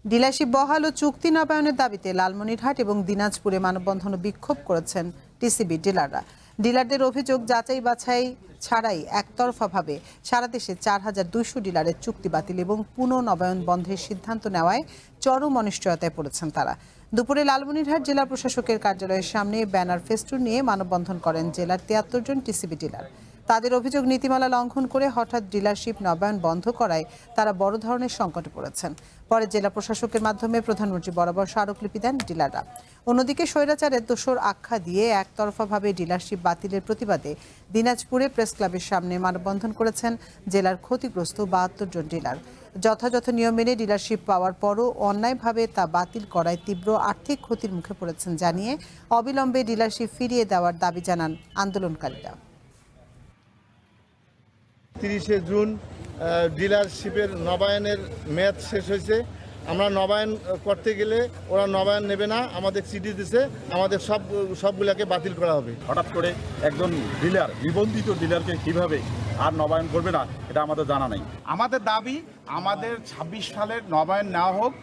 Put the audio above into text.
Dealership বহাল ও চুক্তি নবায়নের দাবিতে লালমনিরহাট এবং দিনাজপুরে মানববন্ধন ও বিক্ষোভ করেছেন টিসিবি ডিলাররা। ডিলারদের অভিযোগ, যাচাই বাছাই ছাড়াই একতরফাভাবে সারা দেশে 4,200 ডিলারের চুক্তি বাতিল এবং পুনঃনবায়ন বন্ধের সিদ্ধান্ত নেওয়ায় চরম অনিশ্চয়তায় পড়েছেন তারা। দুপুরে লালমনিরহাট জেলা প্রশাসকের কার্যালয়ের সামনে ব্যানার ফেস্টুন নিয়ে মানববন্ধন করেন জেলার 73 জন টিসিবি ডিলার। তাদের অভিযোগ, নীতিমালা লঙ্ঘন করে হঠাৎ ডিলারশিপ নবায়ন বন্ধ করায় তারা বড় ধরনের সংকটে পড়েছেন। পরে জেলা প্রশাসকের মাধ্যমে প্রধানমন্ত্রী বরাবর স্মারকলিপি দেন ডিলাররা। অন্যদিকে স্বৈরাচারের দোসর আখ্যা দিয়ে একতরফাভাবে ডিলারশিপ বাতিলের প্রতিবাদে দিনাজপুরে প্রেস ক্লাবের সামনে মানববন্ধন করেছেন জেলার ক্ষতিগ্রস্ত 72 জন ডিলার। যথাযথ নিয়ম মেনে ডিলারশিপ পাওয়ার পরও অন্যায়ভাবে তা বাতিল করায় তীব্র আর্থিক ক্ষতির মুখে পড়েছেন জানিয়ে অবিলম্বে ডিলারশিপ ফিরিয়ে দেওয়ার দাবি জানান আন্দোলনকারীরা। 30শে জুন ডিলারশিপের নবায়নের মেয়াদ শেষ হয়েছে। আমরা নবায়ন করতে গেলে ওরা নবায়ন নেবে না, আমাদের চিঠি দিছে, আমাদের সবগুলোকে বাতিল করা হবে। হঠাৎ করে একজন ডিলার, নিবন্ধিত ডিলারকে কিভাবে আর নবায়ন করবে না, এটা আমাদের জানা নাই। আমাদের দাবি, আমাদের 26 সালের নবায়ন নেওয়া হোক।